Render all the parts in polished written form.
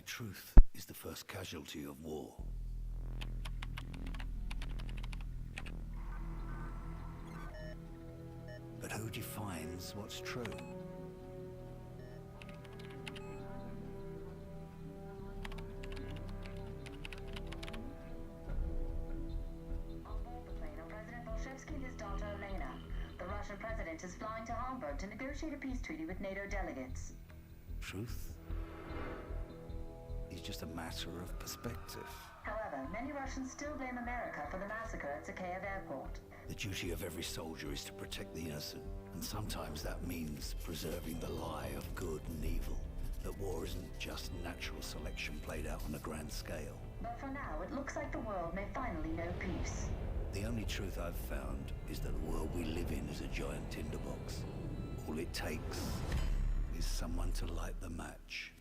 truth is the first casualty of war. But who defines what's true? And his daughter Elena. The Russian president is flying to Hamburg to negotiate a peace treaty with NATO delegates. Truth is just a matter of perspective. However, many Russians still blame America for the massacre at Zakhaev airport. The duty of every soldier is to protect the innocent, and sometimes that means preserving the lie of good and evil. That war isn't just natural selection played out on a grand scale. But for now, it looks like the world may finally know peace. The only truth I've found is that the world we live in is a giant tinderbox. All it takes is someone to light the match.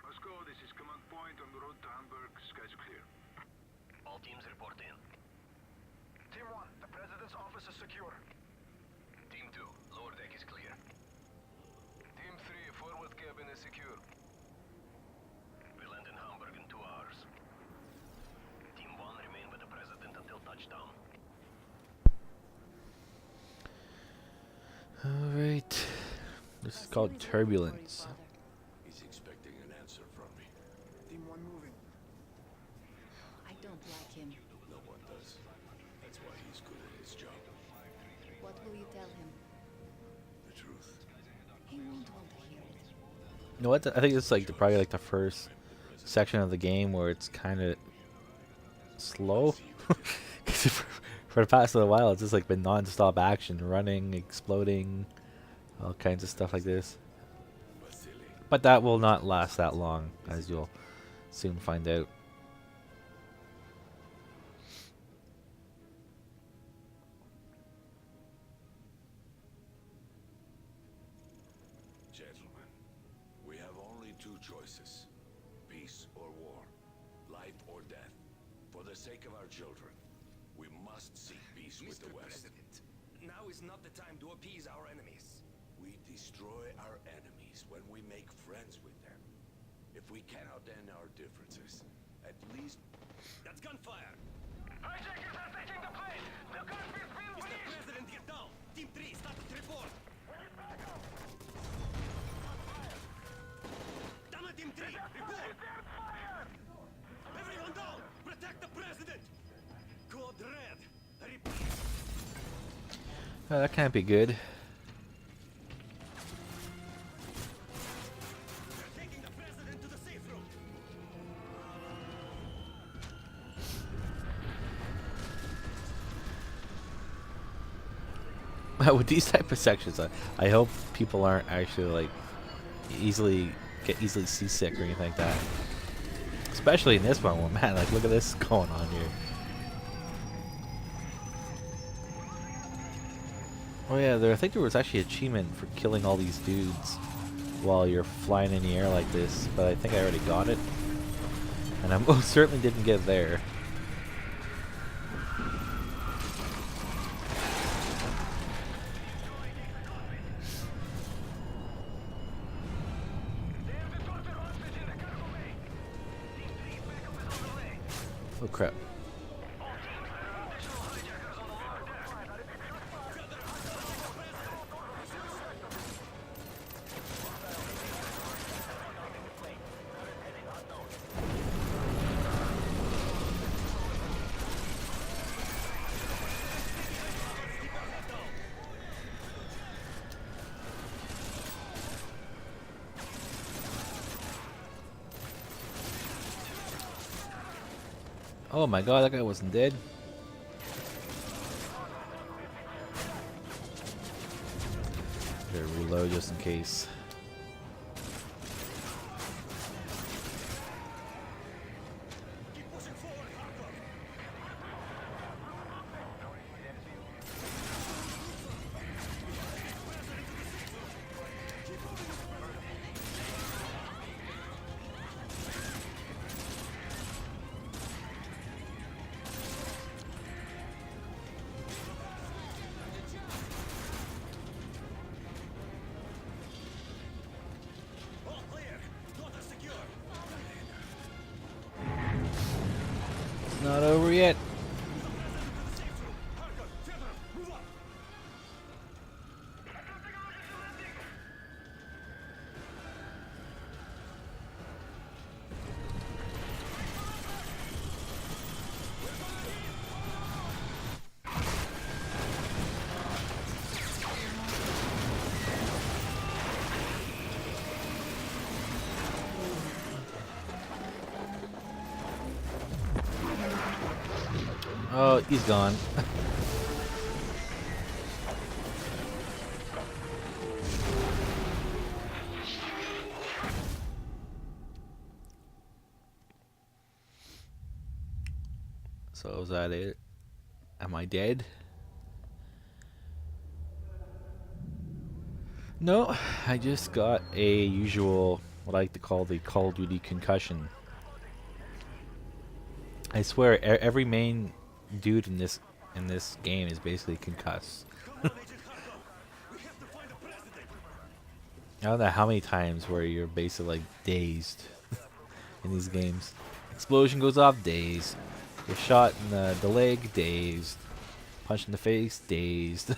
Moscow, this is command point on the road to Hamburg. Skies are clear. All teams report in. Team 1, the president's office is secure. Team 2, lower deck is clear. Team 3, forward cabin is secure. We land in Hamburg in 2 hours. Team 1 remain with the president until touchdown. Alright. This is called Turbulence. He's expecting an answer from me. Team 1 moving. I don't like him. No one does. That's why he's good at his job. What will you tell him? The truth. He won't want to hear it. You know what? I think it's like probably like the first section of the game where it's kind of slow. 'Cause for the past little while, it's just like been non-stop action, running, exploding, all kinds of stuff like this. But that will not last that long, as you'll soon find out. Gentlemen, we have only 2 choices. Peace or war. Life or death. For the sake of our children, we must seek peace with the West. President, now is not the time to appease our enemies. We destroy our enemies when we make friends with them. If we cannot end our differences, at least... That's gunfire! Hijackers are taking the plane! The cockpit's been Mr. breached! President, get down! Team 3, status report! Damn it, Team 3, report! Everyone down! Protect the president! Code red! Repeat! Oh, that can't be good. We're taking the president to the safe room! With these type of sections, I hope people aren't actually like easily seasick or anything like that. Especially in this one, where, man, like look at this going on here. Oh yeah, I think there was actually an achievement for killing all these dudes while you're flying in the air like this, but I think I already got it, and I most certainly didn't get there. Oh crap. Oh my god, that guy wasn't dead. Better reload just in case. Keep pushing forward, Harkov! Not over yet. Oh, he's gone. So is that it? Am I dead? No, I just got a usual, what I like to call the Call of Duty concussion. I swear, every main dude in this game is basically concussed. I don't know how many times where you're basically like dazed in these games. Explosion goes off, dazed. You're shot in the leg, dazed. Punched in the face, dazed.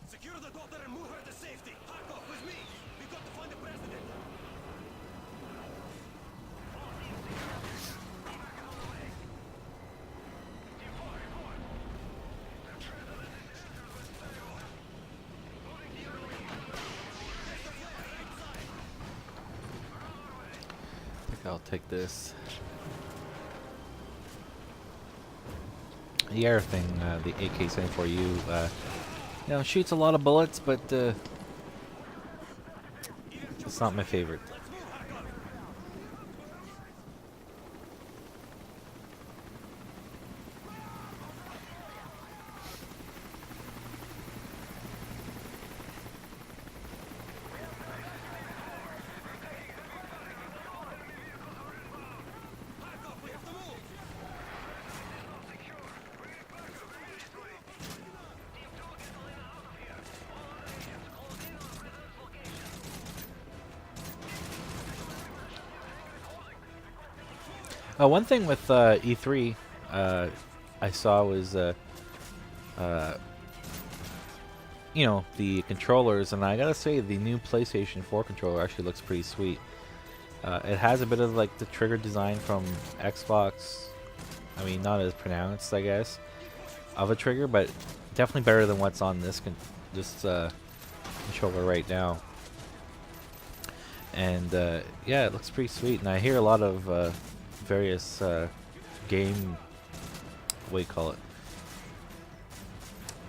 Secure the daughter and move her to safety. Harkov, with me. We got to find the president. I think I'll take this. The air thing, the AK-74U, you know, shoots a lot of bullets, but it's not my favorite. One thing with E3 I saw was, you know, the controllers, and I gotta say the new PlayStation 4 controller actually looks pretty sweet. It has a bit of like the trigger design from Xbox. I mean, not as pronounced, I guess, of a trigger, but definitely better than what's on this controller right now. And yeah, it looks pretty sweet, and I hear a lot of various game, what do you call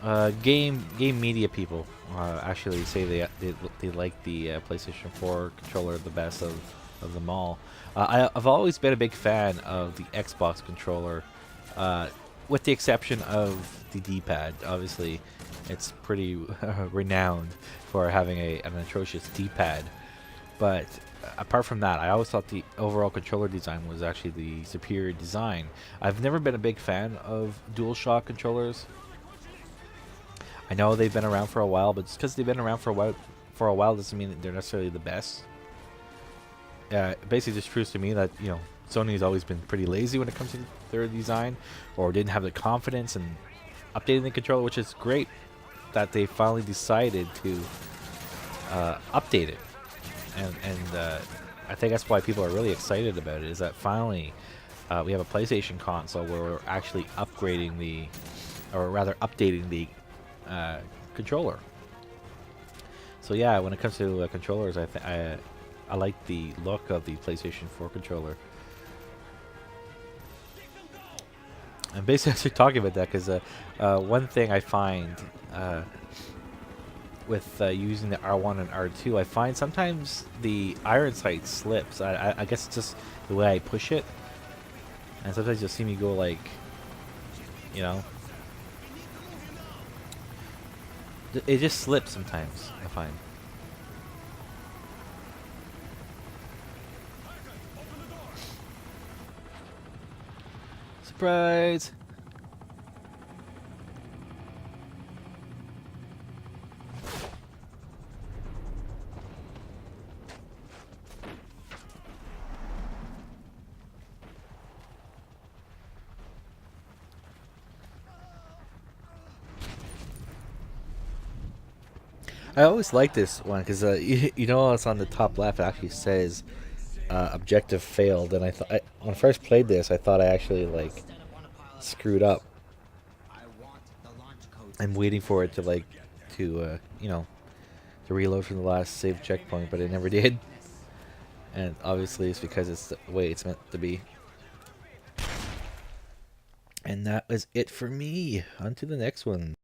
it? Game media people actually say they like the PlayStation 4 controller the best of them all. I've always been a big fan of the Xbox controller, with the exception of the D-pad. Obviously, it's pretty renowned for having an atrocious D-pad. But apart from that, I always thought the overall controller design was actually the superior design. I've never been a big fan of DualShock controllers. I know they've been around for a while, but just because they've been around for a while doesn't mean that they're necessarily the best. It basically just proves to me that, you know, Sony's always been pretty lazy when it comes to their design, or didn't have the confidence in updating the controller, which is great that they finally decided to update it. And I think that's why people are really excited about it, is that finally we have a PlayStation console where we're actually upgrading or rather updating the controller. So yeah, when it comes to controllers, I like the look of the PlayStation 4 controller. And basically, actually talking about that, because one thing I find with using the R1 and R2, I find sometimes the iron sight slips. I guess it's just the way I push it, and sometimes you'll see me go like, you know, it just slips sometimes, I find. Surprise! I always like this one because you know it's on the top left. It actually says objective failed, and I thought when I first played this, I thought I actually like screwed up. I'm waiting for it to you know, to reload from the last save checkpoint, but it never did. And obviously, it's because it's the way it's meant to be. And that was it for me. On to the next one.